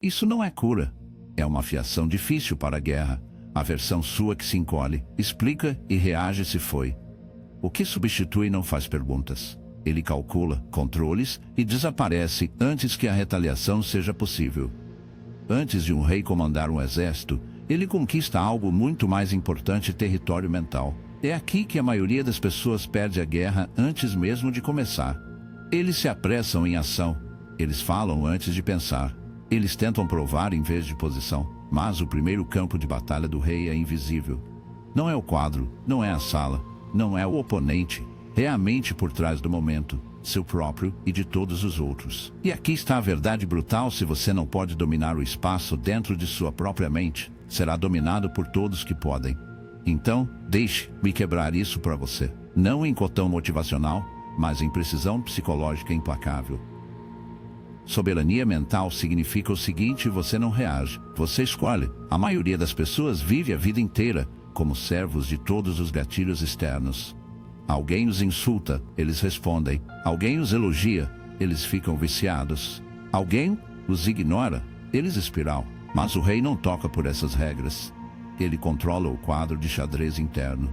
Isso não é cura. É uma fiação difícil para a guerra. A versão sua que se encolhe, explica e reage se foi. O que substitui não faz perguntas. Ele calcula, controles e desaparece antes que a retaliação seja possível. Antes de um rei comandar um exército, ele conquista algo muito mais importante: território mental. É aqui que a maioria das pessoas perde a guerra antes mesmo de começar. Eles se apressam em ação. Eles falam antes de pensar. Eles tentam provar em vez de posição. Mas o primeiro campo de batalha do rei é invisível. Não é o quadro, não é a sala, não é o oponente. É a mente por trás do momento, seu próprio e de todos os outros. E aqui está a verdade brutal: se você não pode dominar o espaço dentro de sua própria mente, será dominado por todos que podem. Então, deixe-me quebrar isso para você. Não em cotão motivacional, mas em precisão psicológica implacável. Soberania mental significa o seguinte: você não reage, você escolhe. A maioria das pessoas vive a vida inteira como servos de todos os gatilhos externos. Alguém os insulta, eles respondem. Alguém os elogia, eles ficam viciados. Alguém os ignora, eles espiral. Mas o rei não toca por essas regras. Ele controla o quadro de xadrez interno.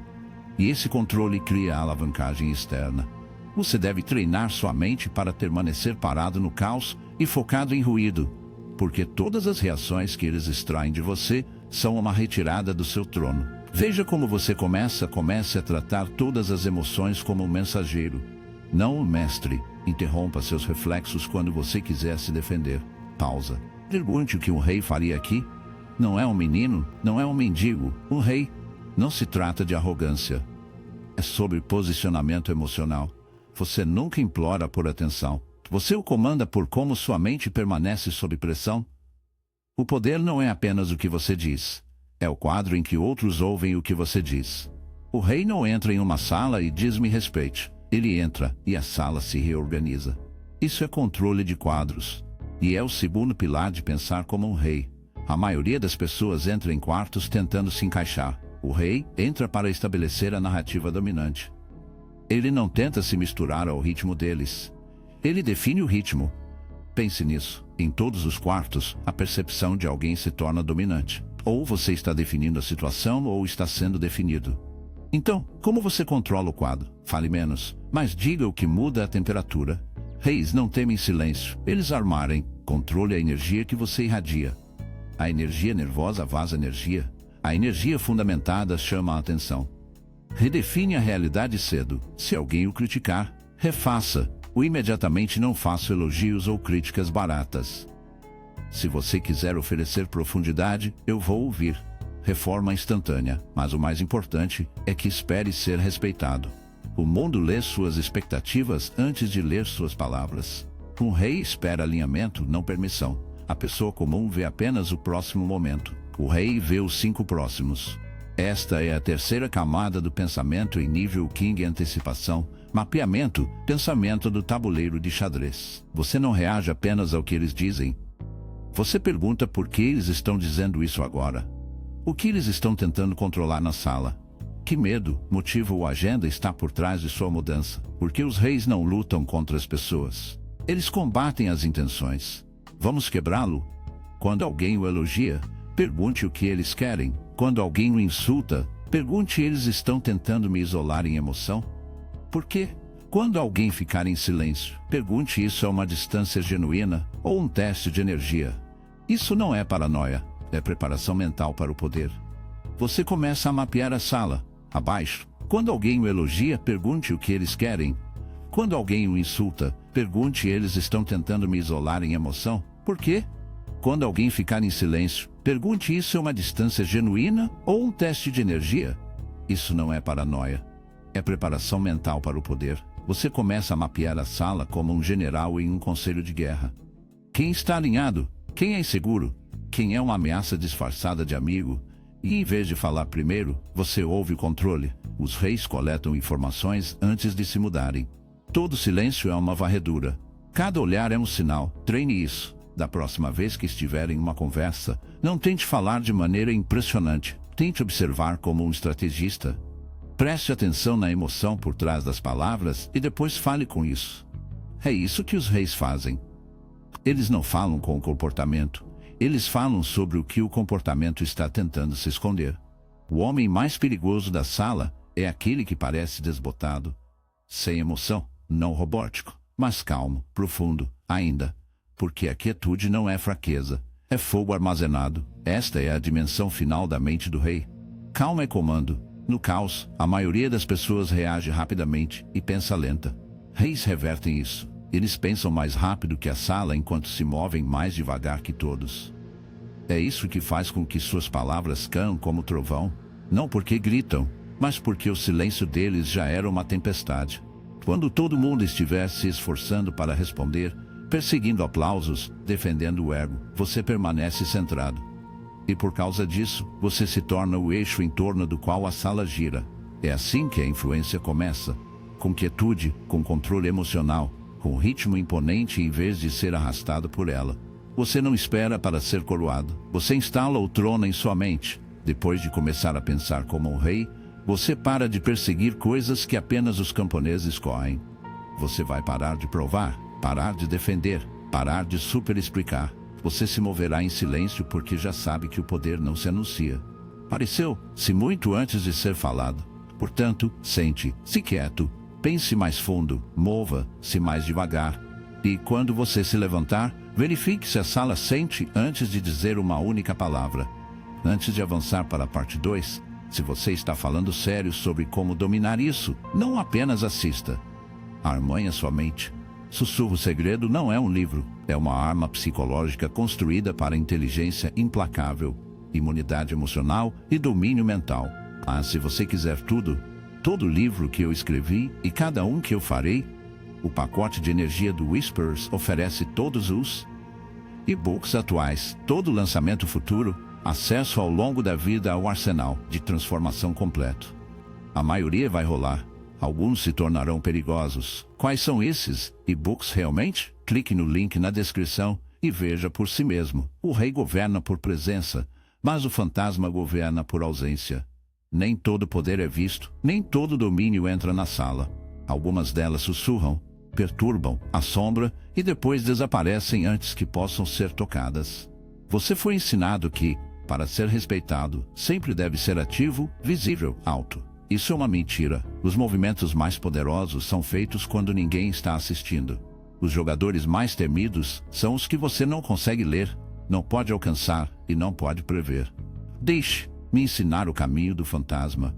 E esse controle cria a alavancagem externa. Você deve treinar sua mente para permanecer parado no caos e focado em ruído, porque todas as reações que eles extraem de você são uma retirada do seu trono. Veja como você comece a tratar todas as emoções como um mensageiro, não um mestre. Interrompa seus reflexos quando você quiser se defender. Pausa. Pergunte o que um rei faria aqui. Não é um menino, não é um mendigo. Um rei não se trata de arrogância. É sobre posicionamento emocional. Você nunca implora por atenção. Você o comanda por como sua mente permanece sob pressão. O poder não é apenas o que você diz. É o quadro em que outros ouvem o que você diz. O rei não entra em uma sala e diz: me respeite. Ele entra e a sala se reorganiza. Isso é controle de quadros. E é o segundo pilar de pensar como um rei. A maioria das pessoas entra em quartos tentando se encaixar. O rei entra para estabelecer a narrativa dominante. Ele não tenta se misturar ao ritmo deles. Ele define o ritmo. Pense nisso. Em todos os quartos, a percepção de alguém se torna dominante. Ou você está definindo a situação ou está sendo definido. Então, como você controla o quadro? Fale menos, mas diga o que muda a temperatura. Reis não temem silêncio. Eles armarem. Controle a energia que você irradia. A energia nervosa vaza energia. A energia fundamentada chama a atenção. Redefine a realidade cedo. Se alguém o criticar, refaça. O imediatamente não faça elogios ou críticas baratas. Se você quiser oferecer profundidade, eu vou ouvir. Reforma instantânea, mas o mais importante é que espere ser respeitado. O mundo lê suas expectativas antes de ler suas palavras. Um rei espera alinhamento, não permissão. A pessoa comum vê apenas o próximo momento. O rei vê os 5 próximos. Esta é a terceira camada do pensamento em nível King: antecipação, mapeamento, pensamento do tabuleiro de xadrez. Você não reage apenas ao que eles dizem. Você pergunta por que eles estão dizendo isso agora. O que eles estão tentando controlar na sala? Que medo, motivo ou agenda está por trás de sua mudança? Porque os reis não lutam contra as pessoas. Eles combatem as intenções. Vamos quebrá-lo? Quando alguém o elogia, pergunte o que eles querem. Quando alguém o insulta, pergunte: eles estão tentando me isolar em emoção? Por quê? Quando alguém ficar em silêncio, pergunte: isso é uma distância genuína ou um teste de energia? Isso não é paranoia, é preparação mental para o poder. Você começa a mapear a sala. Abaixo. Quando alguém o elogia, pergunte o que eles querem. Quando alguém o insulta, pergunte: eles estão tentando me isolar em emoção? Por quê? Quando alguém ficar em silêncio, pergunte: isso é uma distância genuína ou um teste de energia? Isso não é paranoia. É preparação mental para o poder. Você começa a mapear a sala como um general em um conselho de guerra. Quem está alinhado? Quem é inseguro? Quem é uma ameaça disfarçada de amigo? E em vez de falar primeiro, você ouve o controle. Os reis coletam informações antes de se mudarem. Todo silêncio é uma varredura. Cada olhar é um sinal. Treine isso. Da próxima vez que estiver em uma conversa, não tente falar de maneira impressionante. Tente observar como um estrategista. Preste atenção na emoção por trás das palavras e depois fale com isso. É isso que os reis fazem. Eles não falam com o comportamento. Eles falam sobre o que o comportamento está tentando se esconder. O homem mais perigoso da sala é aquele que parece desbotado, sem emoção, não robótico, mas calmo, profundo, ainda. Porque a quietude não é fraqueza, é fogo armazenado. Esta é a dimensão final da mente do rei. Calma é comando. No caos, a maioria das pessoas reage rapidamente e pensa lenta. Reis revertem isso. Eles pensam mais rápido que a sala enquanto se movem mais devagar que todos. É isso que faz com que suas palavras caam como trovão, não porque gritam, mas porque o silêncio deles já era uma tempestade. Quando todo mundo estiver se esforçando para responder, perseguindo aplausos, defendendo o ego, você permanece centrado. E por causa disso, você se torna o eixo em torno do qual a sala gira. É assim que a influência começa, com quietude, com controle emocional, com ritmo imponente em vez de ser arrastado por ela. Você não espera para ser coroado, você instala o trono em sua mente. Depois de começar a pensar como um rei, você para de perseguir coisas que apenas os camponeses correm. Você vai parar de provar, parar de defender, parar de super-explicar. Você se moverá em silêncio porque já sabe que o poder não se anuncia. Pareceu-se muito antes de ser falado. Portanto, sente-se quieto, pense mais fundo, mova-se mais devagar. E quando você se levantar, verifique se a sala sente antes de dizer uma única palavra. Antes de avançar para a parte 2, se você está falando sério sobre como dominar isso, não apenas assista. Armanha sua mente. Sussurro Segredo não é um livro, é uma arma psicológica construída para inteligência implacável, imunidade emocional e domínio mental. Mas se você quiser tudo, todo livro que eu escrevi e cada um que eu farei, o pacote de energia do Whispers oferece todos os e-books atuais, todo lançamento futuro, acesso ao longo da vida ao arsenal de transformação completo. A maioria vai rolar. Alguns se tornarão perigosos. Quais são esses e-books realmente? Clique no link na descrição e veja por si mesmo. O rei governa por presença, mas o fantasma governa por ausência. Nem todo poder é visto, nem todo domínio entra na sala. Algumas delas sussurram, perturbam, assombram e depois desaparecem antes que possam ser tocadas. Você foi ensinado que, para ser respeitado, sempre deve ser ativo, visível, alto. Isso é uma mentira. Os movimentos mais poderosos são feitos quando ninguém está assistindo. Os jogadores mais temidos são os que você não consegue ler, não pode alcançar e não pode prever. Deixe-me ensinar o caminho do fantasma.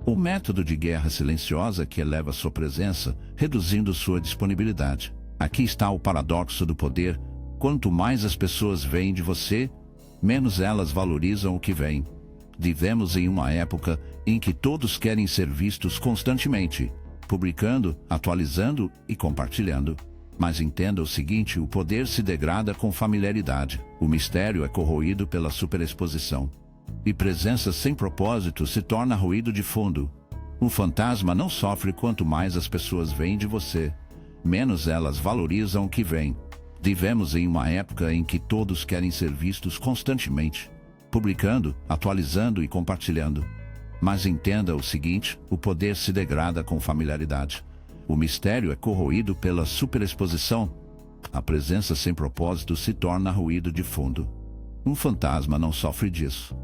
O método de guerra silenciosa que eleva sua presença, reduzindo sua disponibilidade. Aqui está o paradoxo do poder. Quanto mais as pessoas veem de você, menos elas valorizam o que vem. Vivemos em uma época em que todos querem ser vistos constantemente, publicando, atualizando e compartilhando. Mas entenda o seguinte: o poder se degrada com familiaridade. O mistério é corroído pela superexposição. E presença sem propósito se torna ruído de fundo. Um fantasma não sofre quanto mais as pessoas veem de você, menos elas valorizam o que vem. Vivemos em uma época em que todos querem ser vistos constantemente, publicando, atualizando e compartilhando. Mas entenda o seguinte: o poder se degrada com familiaridade. O mistério é corroído pela superexposição. A presença sem propósito se torna ruído de fundo. Um fantasma não sofre disso.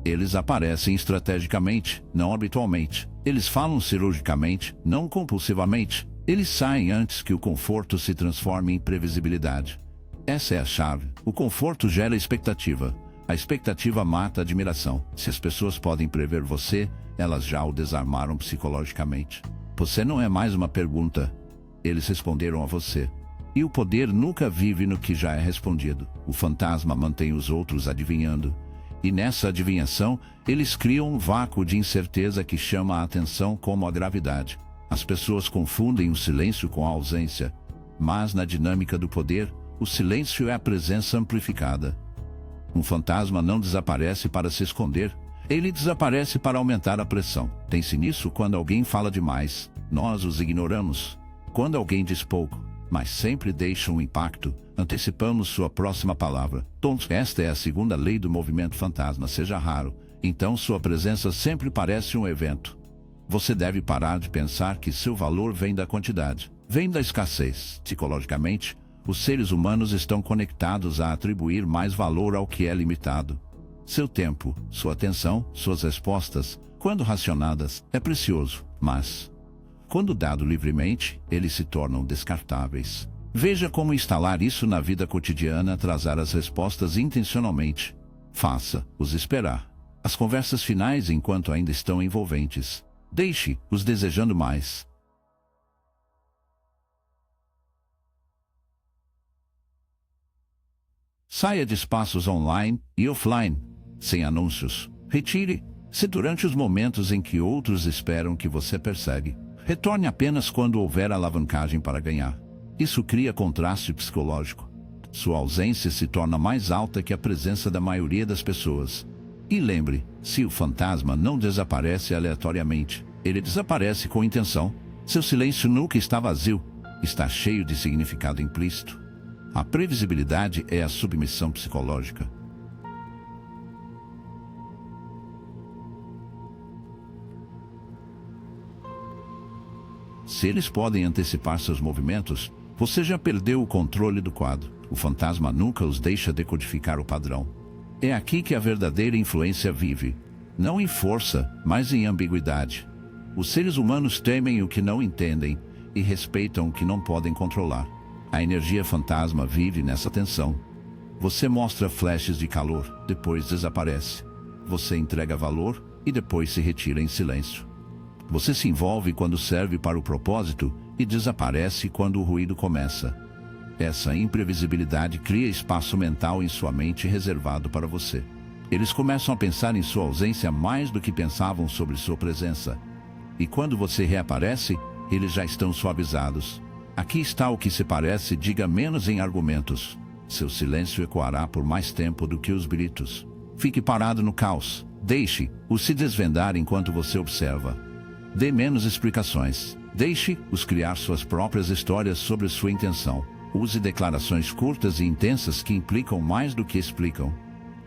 Eles aparecem estrategicamente, não habitualmente. Eles falam cirurgicamente, não compulsivamente. Eles saem antes que o conforto se transforme em previsibilidade. Essa é a chave. O conforto gera expectativa. A expectativa mata a admiração. Se as pessoas podem prever você, elas já o desarmaram psicologicamente. Você não é mais uma pergunta. Eles responderam a você. E o poder nunca vive no que já é respondido. O fantasma mantém os outros adivinhando. E nessa adivinhação, eles criam um vácuo de incerteza que chama a atenção como a gravidade. As pessoas confundem o silêncio com a ausência. Mas na dinâmica do poder, o silêncio é a presença amplificada. Um fantasma não desaparece para se esconder. Ele desaparece para aumentar a pressão. Pense nisso quando alguém fala demais. Nós os ignoramos. Quando alguém diz pouco, mas sempre deixa um impacto, antecipamos sua próxima palavra. Esta é a segunda lei do movimento fantasma. Seja raro, então sua presença sempre parece um evento. Você deve parar de pensar que seu valor vem da quantidade, vem da escassez. Psicologicamente, Os seres humanos estão conectados a atribuir mais valor ao que é limitado. Seu tempo, sua atenção, suas respostas, quando racionadas, é precioso, mas, quando dado livremente, eles se tornam descartáveis. Veja como instalar isso na vida cotidiana, atrasar as respostas intencionalmente. Faça-os esperar. As conversas finais enquanto ainda estão envolventes. Deixe-os desejando mais. Saia de espaços online e offline, sem anúncios. Retire-se durante os momentos em que outros esperam que você persegue. Retorne apenas quando houver alavancagem para ganhar. Isso cria contraste psicológico. Sua ausência se torna mais alta que a presença da maioria das pessoas. E lembre, se o fantasma não desaparece aleatoriamente, ele desaparece com intenção. Seu silêncio nunca está vazio, está cheio de significado implícito. A previsibilidade é a submissão psicológica. Se eles podem antecipar seus movimentos, você já perdeu o controle do quadro. O fantasma nunca os deixa decodificar o padrão. É aqui que a verdadeira influência vive. Não em força, mas em ambiguidade. Os seres humanos temem o que não entendem e respeitam o que não podem controlar. A energia fantasma vive nessa tensão. Você mostra flashes de calor, depois desaparece. Você entrega valor e depois se retira em silêncio. Você se envolve quando serve para o propósito e desaparece quando o ruído começa. Essa imprevisibilidade cria espaço mental em sua mente reservado para você. Eles começam a pensar em sua ausência mais do que pensavam sobre sua presença. E quando você reaparece, eles já estão suavizados. Aqui está o que se parece, diga menos em argumentos. Seu silêncio ecoará por mais tempo do que os gritos. Fique parado no caos. Deixe-os se desvendar enquanto você observa. Dê menos explicações. Deixe-os criar suas próprias histórias sobre sua intenção. Use declarações curtas e intensas que implicam mais do que explicam.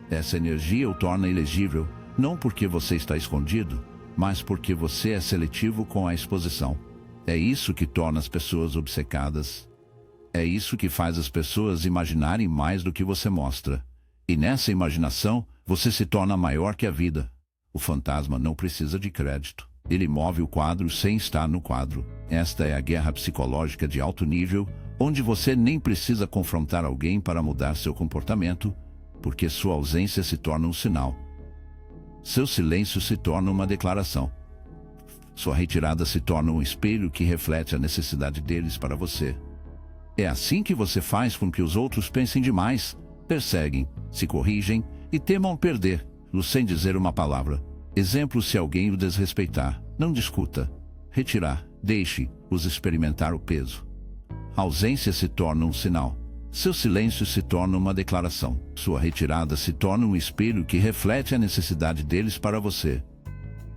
Essa energia o torna elegível, não porque você está escondido, mas porque você é seletivo com a exposição. É isso que torna as pessoas obcecadas. É isso que faz as pessoas imaginarem mais do que você mostra. E nessa imaginação, você se torna maior que a vida. O fantasma não precisa de crédito. Ele move o quadro sem estar no quadro. Esta é a guerra psicológica de alto nível, onde você nem precisa confrontar alguém para mudar seu comportamento, porque sua ausência se torna um sinal. Seu silêncio se torna uma declaração. Sua retirada se torna um espelho que reflete a necessidade deles para você. É assim que você faz com que os outros pensem demais, perseguem, se corrigem e temam perder-lo sem dizer uma palavra. Exemplo: se alguém o desrespeitar, não discuta. Retirar, deixe-os experimentar o peso. A ausência se torna um sinal. Seu silêncio se torna uma declaração. Sua retirada se torna um espelho que reflete a necessidade deles para você.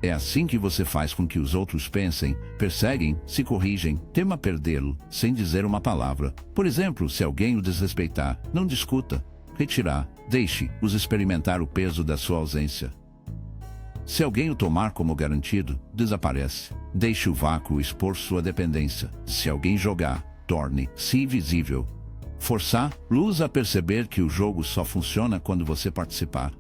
É assim que você faz com que os outros pensem, perseguem, se corrigem, tema perdê-lo, sem dizer uma palavra. Por exemplo, se alguém o desrespeitar, não discuta. Retirar, deixe-os experimentar o peso da sua ausência. Se alguém o tomar como garantido, desaparece. Deixe o vácuo expor sua dependência. Se alguém jogar, torne-se invisível. Forçar luz a perceber que o jogo só funciona quando você participar.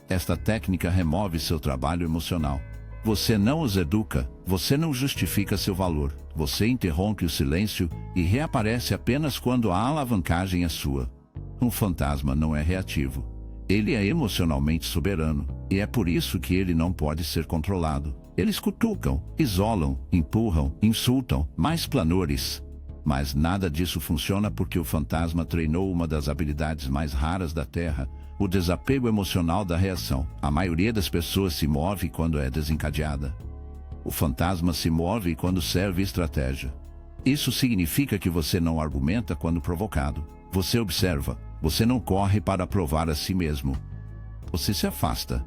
Esta técnica remove seu trabalho emocional. Você não os educa, você não justifica seu valor. Você interrompe o silêncio e reaparece apenas quando a alavancagem é sua. Um fantasma não é reativo. Ele é emocionalmente soberano, e é por isso que ele não pode ser controlado. Eles cutucam, isolam, empurram, insultam, mais planores. Mas nada disso funciona porque o fantasma treinou uma das habilidades mais raras da Terra, o desapego emocional da reação. A maioria das pessoas se move quando é desencadeada. O fantasma se move quando serve estratégia. Isso significa que você não argumenta quando provocado. Você observa. Você não corre para provar a si mesmo. Você se afasta.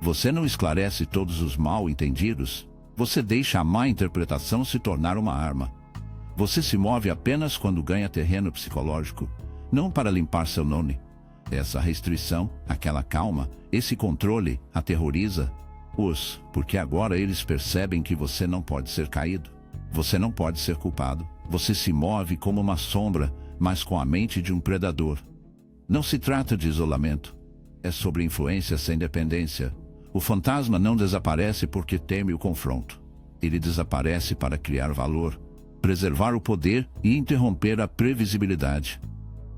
Você não esclarece todos os mal-entendidos. Você deixa a má interpretação se tornar uma arma. Você se move apenas quando ganha terreno psicológico, não para limpar seu nome. Essa restrição, aquela calma, esse controle, aterroriza-os, porque agora eles percebem que você não pode ser caído. Você não pode ser culpado. Você se move como uma sombra, mas com a mente de um predador. Não se trata de isolamento. É sobre influência sem dependência. O fantasma não desaparece porque teme o confronto. Ele desaparece para criar valor, preservar o poder e interromper a previsibilidade.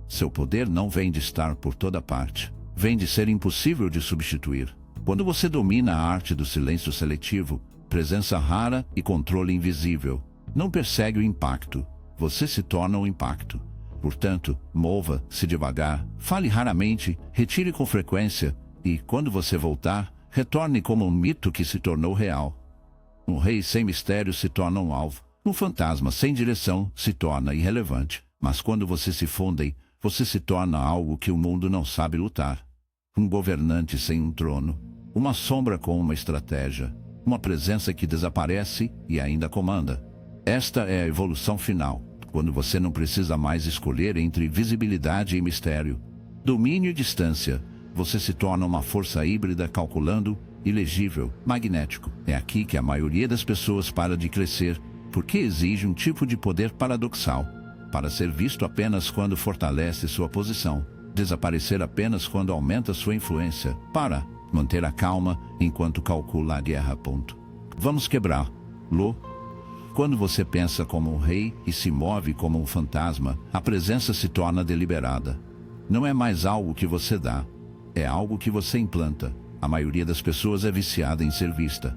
Seu poder não vem de estar por toda parte. Vem de ser impossível de substituir. Quando você domina a arte do silêncio seletivo, presença rara e controle invisível, não persegue o impacto. Você se torna o impacto. Portanto, mova-se devagar, fale raramente, retire com frequência e, quando você voltar, retorne como um mito que se tornou real. Um rei sem mistério se torna um alvo. Um fantasma sem direção se torna irrelevante. Mas quando você se fundem, você se torna algo que o mundo não sabe lutar. Um governante sem um trono. Uma sombra com uma estratégia. Uma presença que desaparece e ainda comanda. Esta é a evolução final, quando você não precisa mais escolher entre visibilidade e mistério. Domínio e distância. Você se torna uma força híbrida calculando, ilegível, magnético. É aqui que a maioria das pessoas para de crescer, porque exige um tipo de poder paradoxal. Para ser visto apenas quando fortalece sua posição. Desaparecer apenas quando aumenta sua influência. Para manter a calma enquanto calcula a guerra. Vamos quebrá-lo. Quando você pensa como um rei e se move como um fantasma, a presença se torna deliberada. Não é mais algo que você dá. É algo que você implanta. A maioria das pessoas é viciada em ser vista.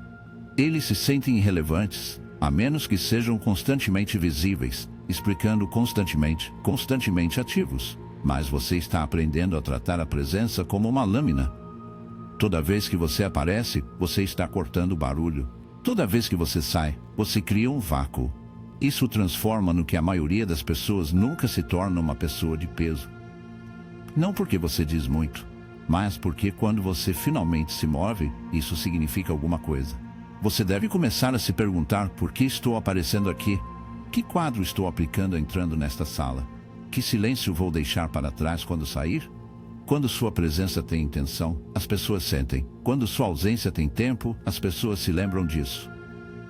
Eles se sentem irrelevantes, a menos que sejam constantemente visíveis, explicando constantemente ativos. Mas você está aprendendo a tratar a presença como uma lâmina. Toda vez que você aparece, você está cortando barulho. Toda vez que você sai, você cria um vácuo. Isso transforma no que a maioria das pessoas nunca se torna uma pessoa de peso. Não porque você diz muito, mas porque quando você finalmente se move, isso significa alguma coisa. Você deve começar a se perguntar por que estou aparecendo aqui? Que quadro estou aplicando entrando nesta sala? Que silêncio vou deixar para trás quando sair? Quando sua presença tem intenção, as pessoas sentem. Quando sua ausência tem tempo, as pessoas se lembram disso.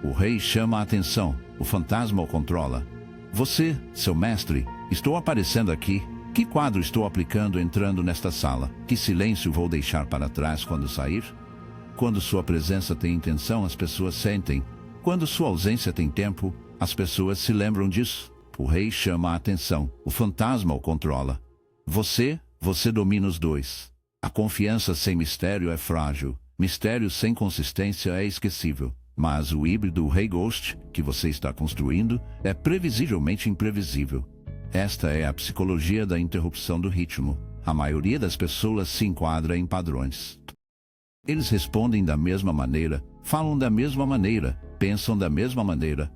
O rei chama a atenção, o fantasma o controla. Você, seu mestre, estou aparecendo aqui. Que quadro estou aplicando entrando nesta sala? Que silêncio vou deixar para trás quando sair? Quando sua presença tem intenção, as pessoas sentem. Quando sua ausência tem tempo, as pessoas se lembram disso. O rei chama a atenção, o fantasma o controla. Você domina os dois. A confiança sem mistério é frágil. Mistério sem consistência é esquecível. Mas o híbrido Rei Ghost, que você está construindo, é previsivelmente imprevisível. Esta é a psicologia da interrupção do ritmo. A maioria das pessoas se enquadra em padrões. Eles respondem da mesma maneira, falam da mesma maneira, pensam da mesma maneira.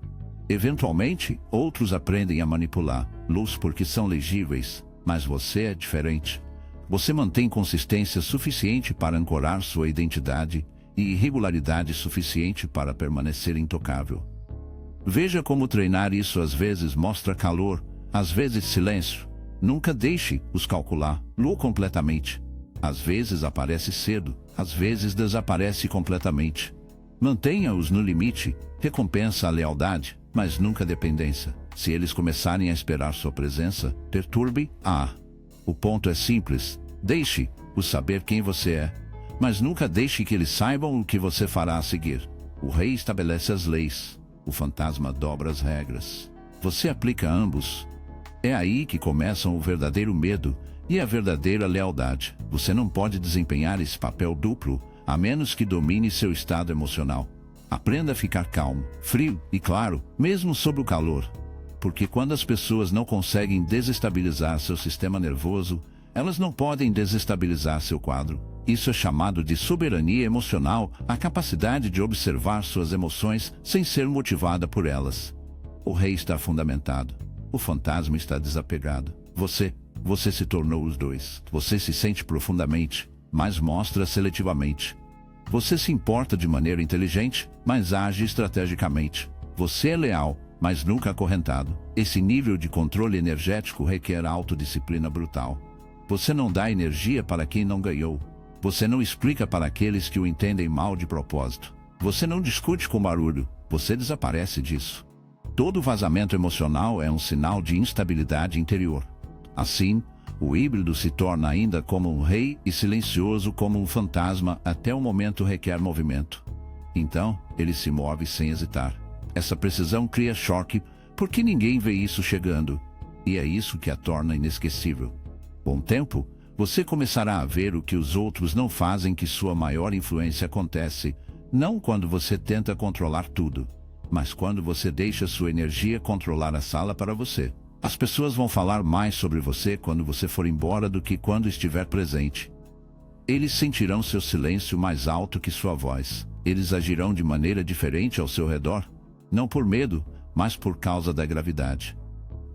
Eventualmente, outros aprendem a manipulá-los porque são legíveis. Mas você é diferente. Você mantém consistência suficiente para ancorar sua identidade e regularidade suficiente para permanecer intocável. Veja como treinar isso às vezes mostra calor, às vezes silêncio. Nunca deixe-os calcular-lo completamente. Às vezes aparece cedo, às vezes desaparece completamente. Mantenha-os no limite, recompensa a lealdade, mas nunca a dependência. Se eles começarem a esperar sua presença, perturbe-a. O ponto é simples. Deixe-os saber quem você é, mas nunca deixe que eles saibam o que você fará a seguir. O rei estabelece as leis. O fantasma dobra as regras. Você aplica ambos. É aí que começam o verdadeiro medo e a verdadeira lealdade. Você não pode desempenhar esse papel duplo, a menos que domine seu estado emocional. Aprenda a ficar calmo, frio e claro, mesmo sob o calor. Porque quando as pessoas não conseguem desestabilizar seu sistema nervoso, elas não podem desestabilizar seu quadro. Isso é chamado de soberania emocional, a capacidade de observar suas emoções sem ser motivada por elas. O rei está fundamentado. O fantasma está desapegado. Você se tornou os dois. Você se sente profundamente, mas mostra seletivamente. Você se importa de maneira inteligente, mas age estrategicamente. Você é leal, mas nunca acorrentado. Esse nível de controle energético requer autodisciplina brutal. Você não dá energia para quem não ganhou. Você não explica para aqueles que o entendem mal de propósito. Você não discute com barulho. Você desaparece disso. Todo vazamento emocional é um sinal de instabilidade interior. Assim, o híbrido se torna ainda como um rei e silencioso como um fantasma até o momento requer movimento. Então, ele se move sem hesitar. Essa precisão cria choque porque ninguém vê isso chegando. E é isso que a torna inesquecível. Com o tempo, você começará a ver o que os outros não fazem, que sua maior influência acontece, não quando você tenta controlar tudo, mas quando você deixa sua energia controlar a sala para você. As pessoas vão falar mais sobre você quando você for embora do que quando estiver presente. Eles sentirão seu silêncio mais alto que sua voz. Eles agirão de maneira diferente ao seu redor, não por medo, mas por causa da gravidade.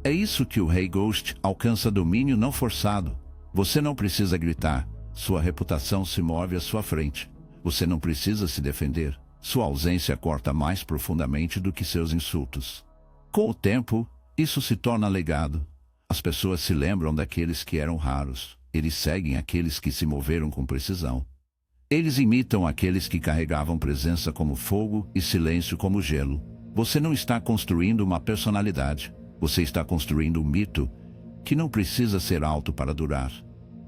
É isso que o Rei Ghost alcança: domínio não forçado. Você não precisa gritar, sua reputação se move à sua frente. Você não precisa se defender, sua ausência corta mais profundamente do que seus insultos. Com o tempo, isso se torna legado. As pessoas se lembram daqueles que eram raros. Eles seguem aqueles que se moveram com precisão. Eles imitam aqueles que carregavam presença como fogo e silêncio como gelo. Você não está construindo uma personalidade. Você está construindo um mito que não precisa ser alto para durar.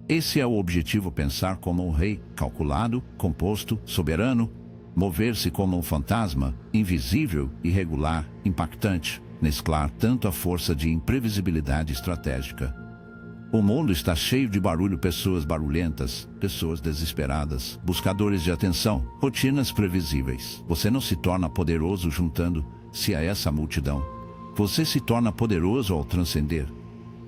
Esse é o objetivo: pensar como um rei, calculado, composto, soberano, mover-se como um fantasma, invisível, irregular, impactante, mesclar tanto a força de imprevisibilidade estratégica. O mundo está cheio de barulho, pessoas barulhentas, pessoas desesperadas, buscadores de atenção, rotinas previsíveis. Você não se torna poderoso juntando-se a essa multidão. Você se torna poderoso ao transcender.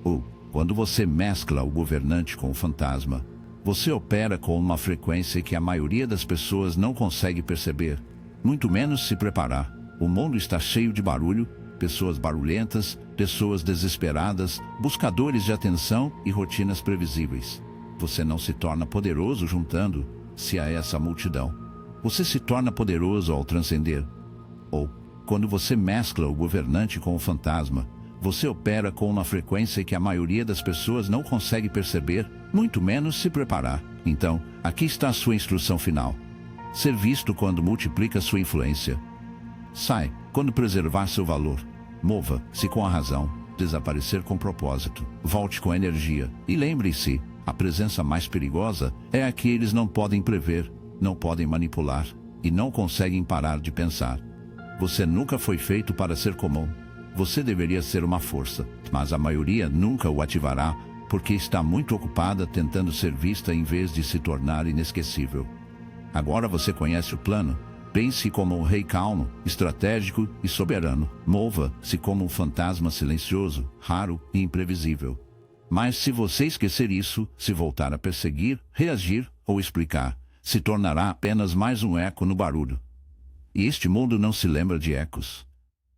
Ou, quando você mescla o governante com o fantasma, você opera com uma frequência que a maioria das pessoas não consegue perceber, muito menos se preparar. O mundo está cheio de barulho, pessoas barulhentas, pessoas desesperadas, buscadores de atenção e rotinas previsíveis. Você não se torna poderoso juntando-se a essa multidão. Você se torna poderoso ao transcender. Ou, quando você mescla o governante com o fantasma, você opera com uma frequência que a maioria das pessoas não consegue perceber, muito menos se preparar. Então, aqui está a sua instrução final. Ser visto quando multiplica sua influência. Sai, quando preservar seu valor. Mova-se com a razão. Desaparecer com propósito. Volte com energia. E lembre-se, a presença mais perigosa é a que eles não podem prever, não podem manipular e não conseguem parar de pensar. Você nunca foi feito para ser comum. Você deveria ser uma força, mas a maioria nunca o ativará porque está muito ocupada tentando ser vista em vez de se tornar inesquecível. Agora você conhece o plano. Pense como um rei calmo, estratégico e soberano. Mova-se como um fantasma silencioso, raro e imprevisível. Mas se você esquecer isso, se voltar a perseguir, reagir ou explicar, se tornará apenas mais um eco no barulho. E este mundo não se lembra de ecos.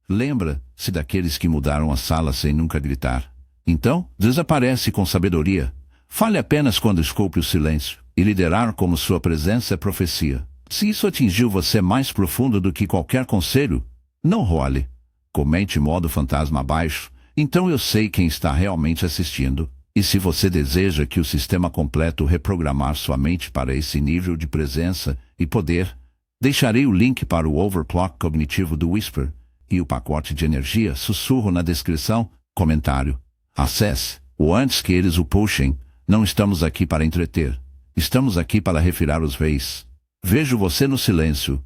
Lembra-se daqueles que mudaram a sala sem nunca gritar. Então, desaparece com sabedoria. Fale apenas quando esculpe o silêncio. E liderar como sua presença é profecia. Se isso atingiu você mais profundo do que qualquer conselho, não role. Comente modo fantasma abaixo. Então eu sei quem está realmente assistindo. E se você deseja que o sistema completo reprogramar sua mente para esse nível de presença e poder, deixarei o link para o overclock cognitivo do Whisper e o pacote de energia sussurro na descrição. Comentário. Acesse o antes que eles o puxem. Não estamos aqui para entreter. Estamos aqui para refirar os reis. Vejo você no silêncio.